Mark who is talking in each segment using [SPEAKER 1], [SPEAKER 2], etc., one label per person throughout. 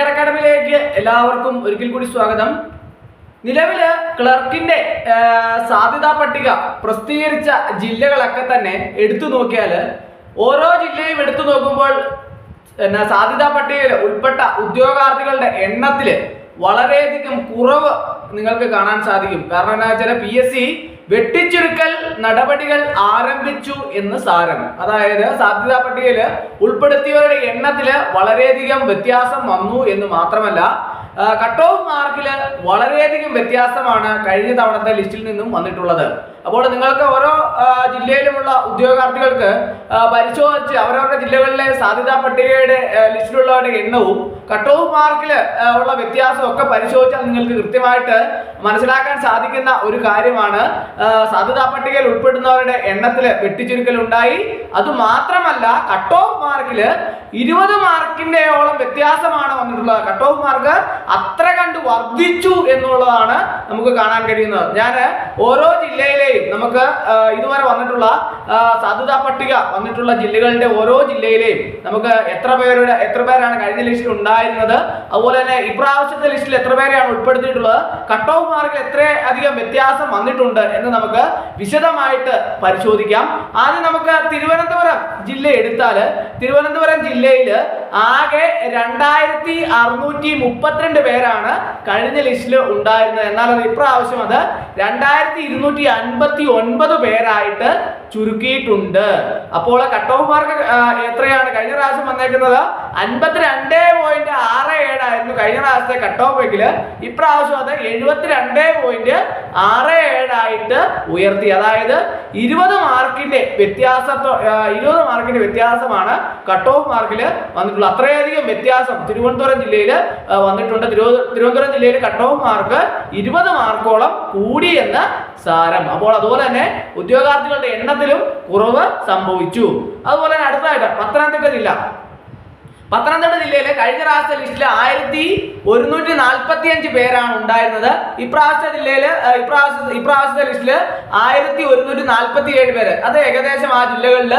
[SPEAKER 1] അക്കാഡമിയിലേക്ക് എല്ലാവർക്കും ഒരിക്കൽ കൂടി സ്വാഗതം. നിലവില് ക്ലർക്കിന്റെ സാധ്യതാ പട്ടിക പ്രസിദ്ധീകരിച്ച ജില്ലകളൊക്കെ തന്നെ എടുത്തു നോക്കിയാൽ ഓരോ ജില്ലയും എടുത്തു നോക്കുമ്പോൾ സാധ്യതാ പട്ടികയിൽ ഉൾപ്പെട്ട ഉദ്യോഗാർത്ഥികളുടെ എണ്ണത്തിൽ വളരെയധികം കുറവ് നിങ്ങൾക്ക് കാണാൻ സാധിക്കും. കാരണം എന്താ വെച്ചാൽ PSC വെട്ടിച്ചുരുക്കൽ നടപടികൾ ആരംഭിച്ചു എന്ന് സാരം. അതായത് സാധ്യതാ പട്ടികയിൽ ഉൾപ്പെടുത്തിയവരുടെ എണ്ണത്തിൽ വളരെയധികം വ്യത്യാസം വന്നു എന്ന് മാത്രമല്ല, കട്ട് ഓഫ് മാർക്കിൽ വളരെയധികം വ്യത്യാസമാണ് കഴിഞ്ഞ തവണത്തെ ലിസ്റ്റിൽ നിന്നും വന്നിട്ടുള്ളത്. അപ്പോൾ നിങ്ങൾക്ക് ഓരോ ജില്ലയിലുമുള്ള ഉദ്യോഗാർത്ഥികൾക്ക് പരിശോധിച്ച് അവരവരുടെ ജില്ലകളിലെ സാധ്യതാ പട്ടികയുടെ ലിസ്റ്റിലുള്ളവരുടെ എണ്ണവും കട്ട് ഓഫ് മാർക്കിൽ ഉള്ള വ്യത്യാസവും ഒക്കെ പരിശോധിച്ചാൽ നിങ്ങൾക്ക് കൃത്യമായിട്ട് മനസ്സിലാക്കാൻ സാധിക്കുന്ന ഒരു കാര്യമാണ്. സാധ്യതാ പട്ടികയിൽ ഉൾപ്പെടുന്നവരുടെ എണ്ണത്തിൽ വെട്ടിച്ചുരുക്കൽ ഉണ്ടായി. അതുമാത്രമല്ല, കട്ട് ഓഫ് മാർക്കിൽ 20 മാർക്കിന്റെയോളം വ്യത്യാസമാണ് വന്നിട്ടുള്ളത്. കട്ട് ഓഫ് മാർക്ക് അത്ര കണ്ട് വർദ്ധിച്ചു എന്നുള്ളതാണ് നമുക്ക് കാണാൻ കഴിയുന്നത്. ഞാൻ ഓരോ ജില്ലയിലെയും നമുക്ക് ഇതുവരെ വന്നിട്ടുള്ള സാധ്യതാ പട്ടിക വന്നിട്ടുള്ള ജില്ലകളുടെ ഓരോ ജില്ലയിലെയും നമുക്ക് എത്ര പേരാണ് കഴിഞ്ഞ ലിസ്റ്റിൽ ഉണ്ടായിരുന്നത്, അതുപോലെ തന്നെ ഇപ്രാവശ്യത്തെ ലിസ്റ്റിൽ എത്ര പേരെയാണ് ഉൾപ്പെടുത്തിയിട്ടുള്ളത്, കട്ട് ഓഫ് മാർക്കിൽ എത്ര അധികം വ്യത്യാസം വന്നിട്ടുണ്ട് എന്ന് നമുക്ക് വിശദമായിട്ട് പരിശോധിക്കാം. ആദ്യം നമുക്ക് തിരുവനന്തപുരം ജില്ല എടുത്താൽ തിരുവനന്തപുരം ജില്ലയിൽ ആകെ 2632 പേരാണ് കഴിഞ്ഞ ലിസ്റ്റിൽ ഉണ്ടായിരുന്നത്. എന്നാൽ അത് ഇപ്രാവശ്യം അത് 2259 പേരായിട്ട് ചുരുക്കിയിട്ടുണ്ട്. അപ്പോൾ കട്ട് ഓഫ് മാർക്ക് എത്രയാണ് കഴിഞ്ഞ പ്രാവശ്യം വന്നേക്കുന്നത്? 52.67 ആയിരുന്നു കഴിഞ്ഞ പ്രാവശ്യത്തെ കട്ട് ഓഫ് എങ്കിൽ ഇപ്രാവശ്യം അത് 72.67 ആയിട്ട് ഉയർത്തി. അതായത് 20 മാർക്കിന്റെ വ്യത്യാസമാണ് കട്ട് ഓഫ് മാർക്കിൽ വന്നിട്ടുള്ളത്. അത്രയധികം വ്യത്യാസം തിരുവനന്തപുരം ജില്ലയിൽ വന്നിട്ടുണ്ട്. തിരുവനന്തപുരം ജില്ലയിൽ കട്ട് ഓഫ് മാർക്ക് 20 മാർക്കോളം കൂടി എന്ന് സാരം. അപ്പോൾ അതുപോലെ തന്നെ ഉദ്യോഗാർത്ഥികളുടെ എണ്ണത്തിലും കുറവ് സംഭവിച്ചു. അതുപോലെ തന്നെ അടുത്തതായിട്ട് പത്തനംതിട്ട ജില്ലയിലെ കഴിഞ്ഞ പ്രാവശ്യത്തെ ലിസ്റ്റിൽ 1145 പേരാണ് ഉണ്ടായിരുന്നത്. ഇപ്രാവശ്യത്തെ ലിസ്റ്റിൽ 1147 പേര്. അത് ഏകദേശം ആ ജില്ലയിൽ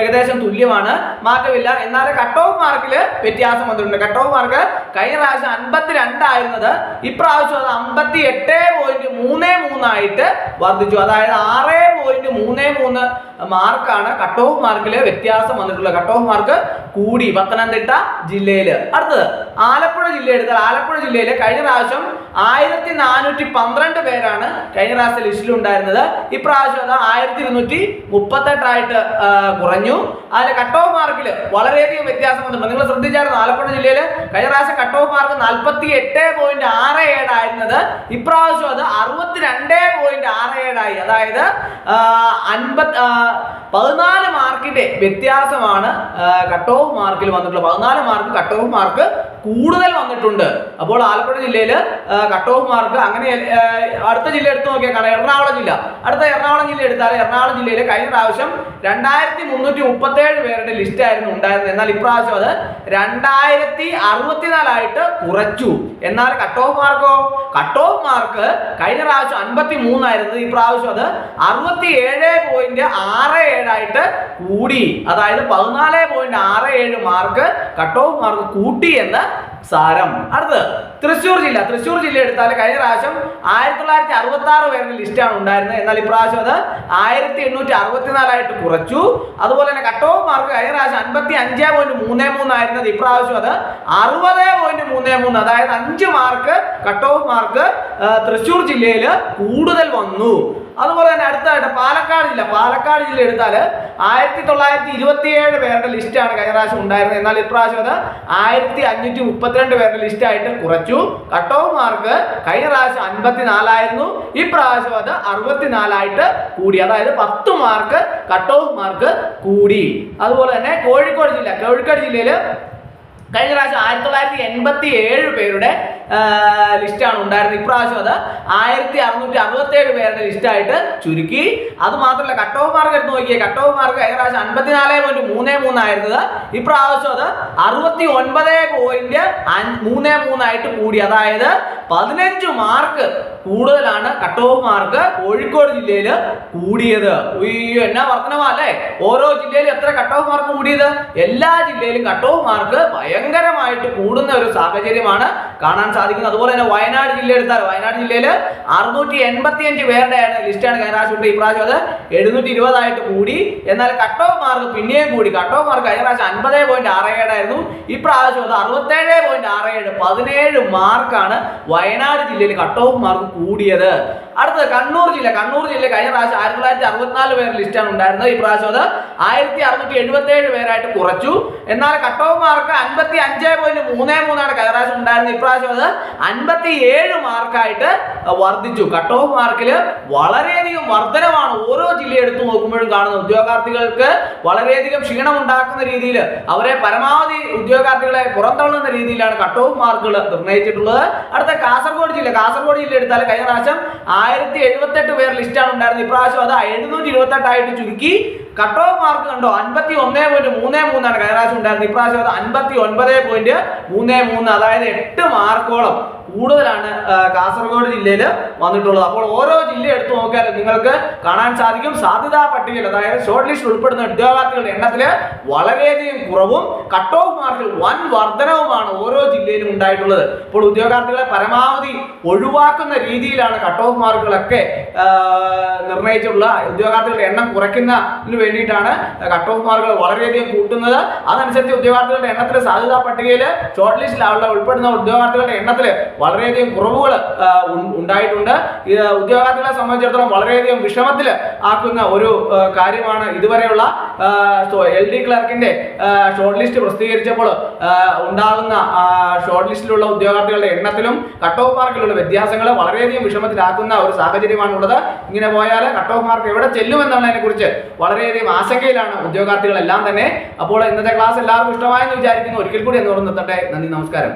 [SPEAKER 1] ഏകദേശം തുല്യമാണ്, മാറ്റമില്ല. എന്നാൽ കട്ട് ഓഫ് മാർക്കിൽ വ്യത്യാസം വന്നിട്ടുണ്ട്. കട്ട് ഓഫ് മാർക്ക് കഴിഞ്ഞ പ്രാവശ്യം 52 ആയിരുന്നത് ഇപ്രാവശ്യം അത് 58.33 ആയിട്ട് വർദ്ധിച്ചു. അതായത് 6.33 മാർക്കാണ് കട്ട് ഓഫ് മാർക്കിൽ വ്യത്യാസം വന്നിട്ടുള്ളത്. കട്ട് ഓഫ് മാർക്ക് കൂടി പത്തനംതിട്ട ജില്ലയിൽ. അടുത്തത് ആലപ്പുഴ ജില്ല എടുത്താൽ ആലപ്പുഴ ജില്ലയിൽ കഴിഞ്ഞ പ്രാവശ്യം 1412 പേരാണ് കഴിഞ്ഞ പ്രാവശ്യത്തെ ലിസ്റ്റിൽ ഉണ്ടായിരുന്നത്. ഇപ്രാവശ്യം അത് 1238 ആയിട്ട് കുറഞ്ഞു. അതിൽ കട്ട് ഓഫ് മാർക്കിൽ വളരെയധികം വ്യത്യാസം വന്നിട്ടുണ്ട്. നിങ്ങൾ ശ്രദ്ധിച്ചായിരുന്നു, ആലപ്പുഴ ജില്ലയിൽ കഴിഞ്ഞ പ്രാവശ്യം കട്ട് ഓഫ് മാർക്ക് 48.67 ആയിരുന്നത് ഇപ്രാവശ്യം അത് 62.67 ആയി. അതായത് 14 മാർക്കിന്റെ വ്യത്യാസമാണ് കട്ട് ഓഫ് മാർക്കിൽ വന്നിട്ടുള്ളത്. 14 മാർക്ക് കട്ട് ഓഫ് മാർക്ക് കൂടുതൽ വന്നിട്ടുണ്ട്. അപ്പോൾ ആലപ്പുഴ ജില്ലയിൽ കട്ട് ഓഫ് മാർക്ക് അങ്ങനെ. അടുത്ത ജില്ല എടുത്തു നോക്കിയാൽ കാണാം, എറണാകുളം ജില്ല. എറണാകുളം ജില്ല എടുത്താൽ എറണാകുളം ജില്ലയിൽ കഴിഞ്ഞ പ്രാവശ്യം 2337 പേരുടെ ലിസ്റ്റ് ആയിരുന്നു ഉണ്ടായിരുന്നത്. എന്നാൽ ഇപ്രാവശ്യം അത് 2064 ആയിട്ട് കുറച്ചു. എന്നാൽ കട്ട് ഓഫ് മാർക്ക് കഴിഞ്ഞ പ്രാവശ്യം 53 ആയിരുന്നത് ഇപ്രാവശ്യം അത് 67.67 ആയിട്ട് കൂടി. അതായത് 14.67 മാർക്ക് കട്ട് ഓഫ് മാർക്ക് കൂട്ടി എന്ന് സാരം. അടുത്തത് തൃശ്ശൂർ ജില്ല എടുത്താൽ കഴിഞ്ഞ പ്രാവശ്യം 1966 പേരുടെ ലിസ്റ്റാണ് ഉണ്ടായിരുന്നത്. എന്നാൽ ഇപ്രാവശ്യം അത് 1864 ആയിട്ട് കുറച്ചു. അതുപോലെ തന്നെ കട്ട് ഓഫ് മാർക്ക് കഴിഞ്ഞ പ്രാവശ്യം 55.33 ആയിരുന്നത് ഇപ്രാവശ്യം അത് 60.33. അതായത് 5 mark cut off mark Thrissur ജില്ലയിൽ കൂടുതൽ വന്നു. അതുപോലെ തന്നെ അടുത്തതായിട്ട് പാലക്കാട് ജില്ല എടുത്താൽ 1927 പേരുടെ ലിസ്റ്റാണ് കഴിഞ്ഞ പ്രാവശ്യം ഉണ്ടായിരുന്നത്. എന്നാൽ ഇപ്രാവശ്യം അത് 1532 പേരുടെ ലിസ്റ്റ് ആയിട്ട് കുറച്ചു. കട്ട് ഓഫ് മാർക്ക് കഴിഞ്ഞ പ്രാവശ്യം 54 ആയിരുന്നു, ഇപ്രാവശ്യം അത് 64 ആയിട്ട് കൂടി. അതായത് 10 മാർക്ക് കട്ട് ഓഫ് മാർക്ക് കൂടി. അതുപോലെ തന്നെ കോഴിക്കോട് ജില്ലയിൽ കഴിഞ്ഞ പ്രാവശ്യം 1987 പേരുടെ ലിസ്റ്റാണ് ഉണ്ടായിരുന്നത്. ഇപ്രാവശ്യം അത് 1667 പേരുടെ ലിസ്റ്റായിട്ട് ചുരുക്കി. അത് മാത്രമല്ല, കട്ട് ഓഫ് മാർക്ക് എടുത്ത് നോക്കിയേ. കട്ട് ഓഫ് മാർക്ക് കഴിഞ്ഞ പ്രാവശ്യം 54.33 ആയിരുന്നത് ഇപ്രാവശ്യം അത് 69.33 ആയിട്ട് കൂടി. അതായത് 15 മാർക്ക് കൂടുതലാണ് കട്ട് ഓഫ് മാർക്ക് കോഴിക്കോട് ജില്ലയിൽ കൂടിയത്. എന്നാ വർധനവാ അല്ലേ? ഓരോ ജില്ലയിലും എത്ര കട്ട് ഓഫ് മാർക്ക് കൂടിയത്? എല്ലാ ജില്ലയിലും കട്ട് ഓഫ് മാർക്ക് ഭയങ്കര ഭയങ്കരമായിട്ട് കൂടുന്ന ഒരു സാഹചര്യമാണ് കാണാൻ സാധിക്കുന്നത്. അതുപോലെ തന്നെ വയനാട് ജില്ല എടുത്താൽ വയനാട് ജില്ലയിൽ 685 പേരുടെ ലിസ്റ്റാണ് കഴിഞ്ഞ പ്രാവശ്യം ഉണ്ട്. ഇപ്രാവശ്യം അത് 720 കൂടി. എന്നാൽ കട്ട് ഓഫ് മാർക്ക് പിന്നെയും കൂടി. കട്ട് ഓഫ് മാർക്ക് കഴിഞ്ഞ പ്രാവശ്യം 50.67 ആയിരുന്നു. ഇപ്രാവശ്യം അത് 67.67 17 മാർക്കാണ് വയനാട് ജില്ലയിൽ കട്ട് ഓഫ് മാർക്ക് കൂടിയത്. അടുത്തത് കണ്ണൂർ ജില്ല കഴിഞ്ഞ പ്രാവശ്യം 1964 പേരുടെ ലിസ്റ്റാണ് ഉണ്ടായിരുന്നത്. ഇപ്രാവശ്യം അത് 1677 പേരായിട്ട് കുറച്ചു. എന്നാൽ കട്ട് ഓഫ് മാർക്ക് 55.33 കഴിഞ്ഞ പ്രാവശ്യം ഉണ്ടായിരുന്നത്. ഇപ്രാവശ്യം അത് 57 മാർക്കായിട്ട് വർദ്ധിച്ചു. കട്ട് ഓഫ് മാർക്കിൽ വളരെയധികം വർധനമാണ് ഓരോ ജില്ല എടുത്തു നോക്കുമ്പോഴും കാണുന്നത്. ഉദ്യോഗാർത്ഥികൾക്ക് വളരെയധികം ക്ഷീണം ഉണ്ടാക്കുന്ന രീതിയിൽ അവരെ പരമാവധി ഉദ്യോഗാർത്ഥികളെ പുറന്തള്ളുന്ന രീതിയിലാണ് കട്ട് ഓഫ് മാർക്കുകൾ നിർണ്ണയിച്ചിട്ടുള്ളത്. അടുത്ത കാസർഗോഡ് ജില്ല എടുത്താൽ കഴിഞ്ഞ പ്രാവശ്യം 1078 പേർ ലിസ്റ്റാണ് ഉണ്ടായിരുന്നത്. ഇപ്രാവശ്യം അത് 728 ആയിട്ട് ചുരുക്കി. കട്ട് ഓഫ് മാർക്ക് കണ്ടോ 51.33 കഴിഞ്ഞ പ്രാവശ്യം ഉണ്ടായിരുന്നത്. ഇപ്രാവശ്യം അത് 59.33, അതായത് 8 മാർക്കോളം കൂടുതലാണ് കാസർഗോഡ് ജില്ലയിൽ വന്നിട്ടുള്ളത്. അപ്പോൾ ഓരോ ജില്ല എടുത്തു നോക്കിയാൽ നിങ്ങൾക്ക് കാണാൻ സാധിക്കും സാധ്യതാ പട്ടികയിൽ, അതായത് ഷോർട്ട് ലിസ്റ്റ് ഉൾപ്പെടുന്ന ഉദ്യോഗാർത്ഥികളുടെ എണ്ണത്തിൽ വളരെയധികം കുറവും കട്ട് ഓഫ് മാർക്കിൽ വൻ വർധനവുമാണ് ഓരോ ജില്ലയിലും ഉണ്ടായിട്ടുള്ളത്. അപ്പോൾ ഉദ്യോഗാർത്ഥികളെ പരമാവധി ഒഴിവാക്കുന്ന രീതിയിലാണ് കട്ട് ഓഫ് മാർക്കുകളൊക്കെ നിർണ്ണയിച്ചിട്ടുള്ള ഉദ്യോഗാർത്ഥികളുടെ എണ്ണം കുറയ്ക്കുന്നതിന് വേണ്ടിയിട്ടാണ് കട്ട് ഓഫ് മാർക്കുകൾ വളരെയധികം കൂട്ടുന്നത്. അതനുസരിച്ച് ഉദ്യോഗാർത്ഥികളുടെ എണ്ണത്തിൽ സാധ്യതാ പട്ടികയിൽ ഷോർട്ട് ലിസ്റ്റിൽ ഉൾപ്പെടുന്ന ഉദ്യോഗാർത്ഥികളുടെ എണ്ണത്തിൽ വളരെയധികം കുറവുകൾ ഉണ്ടായിട്ടുണ്ട്. ഉദ്യോഗാർത്ഥികളെ സംബന്ധിച്ചിടത്തോളം വളരെയധികം വിഷമത്തിൽ ആക്കുന്ന ഒരു കാര്യമാണ് ഇതുവരെയുള്ള LD ക്ലർക്കിന്റെ ഷോർട്ട് ലിസ്റ്റ് പ്രസിദ്ധീകരിച്ചപ്പോൾ ഉണ്ടാകുന്ന ഷോർട്ട് ലിസ്റ്റിലുള്ള ഉദ്യോഗാർത്ഥികളുടെ എണ്ണത്തിലും കട്ട് ഓഫ് മാർക്കിലുള്ള വ്യത്യാസങ്ങൾ വളരെയധികം വിഷമത്തിലാക്കുന്ന ഒരു സാഹചര്യമാണുള്ളത്. ഇങ്ങനെ പോയാൽ കട്ട് ഓഫ് മാർക്ക് എവിടെ ചെല്ലുമെന്നുള്ളതിനെ കുറിച്ച് വളരെയധികം ആശങ്കയിലാണ് ഉദ്യോഗാർത്ഥികളെല്ലാം തന്നെ. അപ്പോൾ ഇന്നത്തെ ക്ലാസ് എല്ലാവർക്കും ഇഷ്ടമായെന്ന് വിചാരിക്കുന്നു. ഒരിക്കൽ കൂടി എന്ന് നിർത്തട്ടെ. നന്ദി, നമസ്കാരം.